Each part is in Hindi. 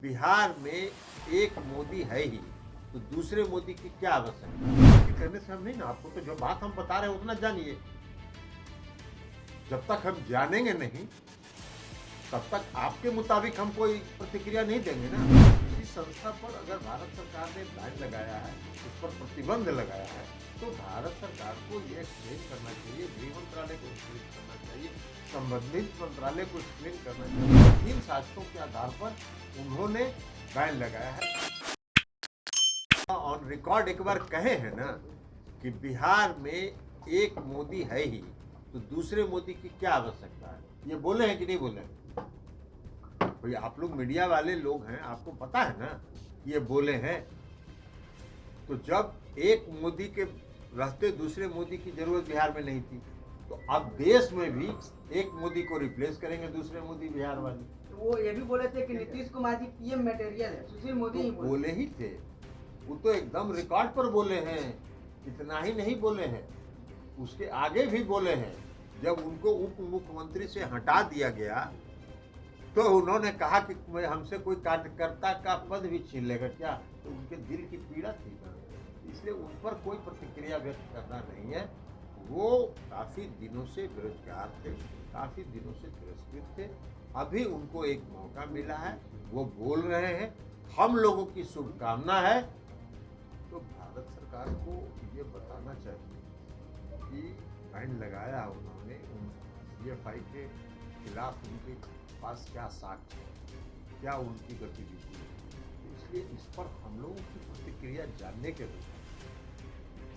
बिहार में एक मोदी है ही, तो दूसरे मोदी की क्या आवश्यकता है? कहने से हम नहीं ना, आपको तो जो बात हम बता रहे हैं उतना जानिए। जब तक हम जानेंगे नहीं तब तक आपके मुताबिक हम कोई प्रतिक्रिया नहीं देंगे ना। किसी संस्था पर अगर भारत सरकार ने बैन लगाया है, उस पर प्रतिबंध लगाया है, तो भारत सरकार को ये एक्सप्लेन करना चाहिए, गृह मंत्रालय को एक्सप्लेन करना चाहिए, संबंधित मंत्रालय को एक्सप्लेन करना चाहिए। इन साक्ष्यों के आधार पर उन्होंने बैन लगाया है। ऑन रिकॉर्ड एक बार कहे हैं ना कि बिहार में एक मोदी है ही, तो दूसरे मोदी की क्या आवश्यकता है? ये बोले हैं कि नहीं बोले हैं? भाई आप लोग मीडिया वाले लोग हैं, आपको पता है ना ये बोले हैं। तो जब एक मोदी के रहते दूसरे मोदी की जरूरत बिहार में नहीं थी, तो अब देश में भी एक मोदी को रिप्लेस करेंगे दूसरे मोदी बिहार वाले। तो वो ये भी बोले थे कि नीतीश कुमार जी पीएम मटेरियल है, सुशील मोदी ही बोले ही थे। वो तो एकदम रिकॉर्ड पर बोले हैं। इतना ही नहीं बोले हैं, उसके आगे भी बोले हैं। जब उनको उप मुख्यमंत्री से हटा दिया गया तो उन्होंने कहा कि हमसे कोई कार्यकर्ता का पद भी छीन लेगा क्या? तो उनके दिल की पीड़ा थी ना, इसलिए उन पर कोई प्रतिक्रिया व्यक्त करना नहीं है। वो काफी दिनों से बेरोजगार थे, काफी दिनों से तिरस्कृत थे। अभी उनको एक मौका मिला है, वो बोल रहे हैं, हम लोगों की शुभकामना है। तो भारत सरकार को ये बताना चाहिए कि बैन लगाया उन्होंने CFI के खिलाफ, उनके पास क्या साक्ष्य है, क्या उनकी गतिविधि है। इसलिए इस पर हम लोगों की प्रतिक्रिया जानने के लिए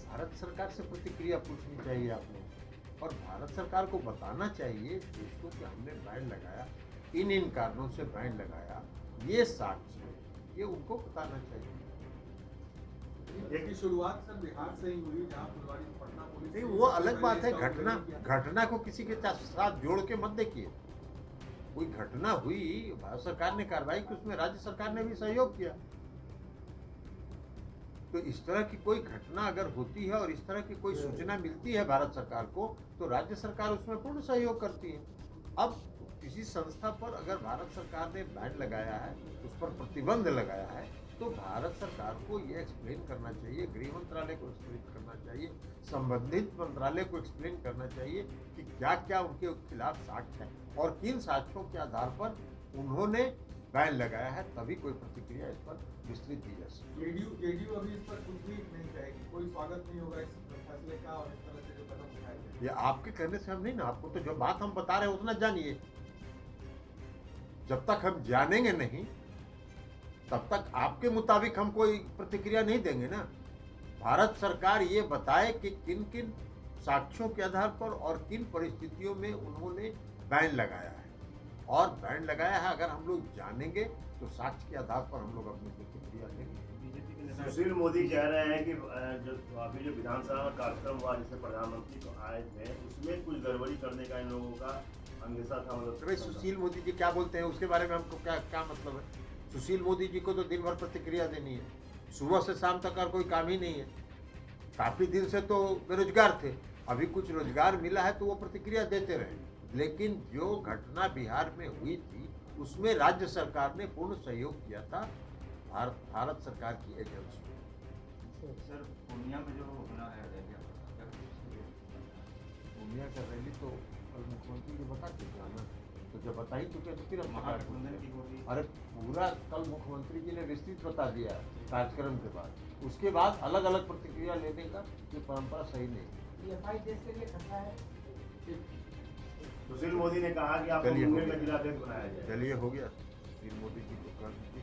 भारत सरकार से प्रतिक्रिया पूछनी चाहिए आप लोग, और भारत सरकार को बताना चाहिए देश को कि हमने बैन लगाया, इन कारणों से बैन लगाया, ये साक्ष्य है, ये उनको बताना चाहिए। देखिए शुरुआत सर बिहार से ही हुई, जहाँ फुलवाड़ी पटना पुलिस नहीं, वो अलग बात है। घटना को किसी के साथ जोड़ के मत देखिए। कोई घटना हुई, भारत सरकार ने कार्रवाई की, उसमें राज्य सरकार ने भी सहयोग किया। तो इस तरह की कोई घटना अगर होती है और इस तरह की कोई सूचना मिलती है भारत सरकार को, तो राज्य सरकार उसमें पूर्ण सहयोग करती है। अब किसी संस्था पर अगर भारत सरकार ने बैन लगाया है, उस पर प्रतिबंध लगाया है, तो भारत सरकार को ये एक्सप्लेन करना चाहिए, गृह मंत्रालय को एक्सप्लेन करना चाहिए, संबंधित मंत्रालय को एक्सप्लेन करना चाहिए कि क्या क्या उनके खिलाफ साक्ष्य है और किन साक्ष्यों के आधार पर उन्होंने बैन लगाया है। तभी कोई प्रतिक्रिया इस पर विस्तृत दी जा सकती है। जेडीयू अभी इस पर कुछ भी नहीं कहेगी, कोई स्वागत नहीं होगा इस फैसले का, और इस तरह से जो कदम उठाए गए। ये आपके कहने से हम नहीं ना, आपको तो जो बात हम बता रहे हैं उतना जानिए। जब तक हम जानेंगे नहीं तब तक आपके मुताबिक हम कोई प्रतिक्रिया नहीं देंगे ना। भारत सरकार ये बताए कि किन किन साक्ष्यों के आधार पर और किन परिस्थितियों में उन्होंने बैन लगाया है, और बैन लगाया है अगर हम लोग जानेंगे तो साक्ष्य के आधार पर हम लोग अपनी प्रतिक्रिया देंगे। सुशील मोदी कह रहे हैं कि जो अभी जो विधानसभा में कार्यक्रम हुआ जिसमें प्रधानमंत्री तो आए थे, उसमें कुछ गड़बड़ी करने का इन लोगों का अंदेशा था। मतलब सुशील मोदी जी क्या बोलते हैं उसके बारे में हमको क्या मतलब है? सुशील मोदी जी को तो दिन भर प्रतिक्रिया देनी है, सुबह से शाम तक और कोई काम ही नहीं है। काफी दिन से तो बेरोजगार थे, अभी कुछ रोजगार मिला है तो वो प्रतिक्रिया देते रहे। लेकिन जो घटना बिहार में हुई थी उसमें राज्य सरकार ने पूर्ण सहयोग किया था, भारत सरकार की एजेंसी। सर पूर्णिया में जो होना है पूर्णिया का रैली तो कल मुख्यमंत्री जी बता चुके हैं ना, तो जब बता ही चुके तो फिर हम महागठबंधन की होगी। अरे पूरा कल मुख्यमंत्री जी ने विस्तृत बता दिया कार्यक्रम के बाद। उसके बाद अलग अलग प्रतिक्रिया लेने का ये परंपरा सही नहीं। ये देश के लिए खतरा है। सुशील मोदी ने कहा कि आप मुंगेर का जिलाध्यक्ष बनाया जाए। चलिए हो गया, सुशील मोदी जी को कर दीजिए।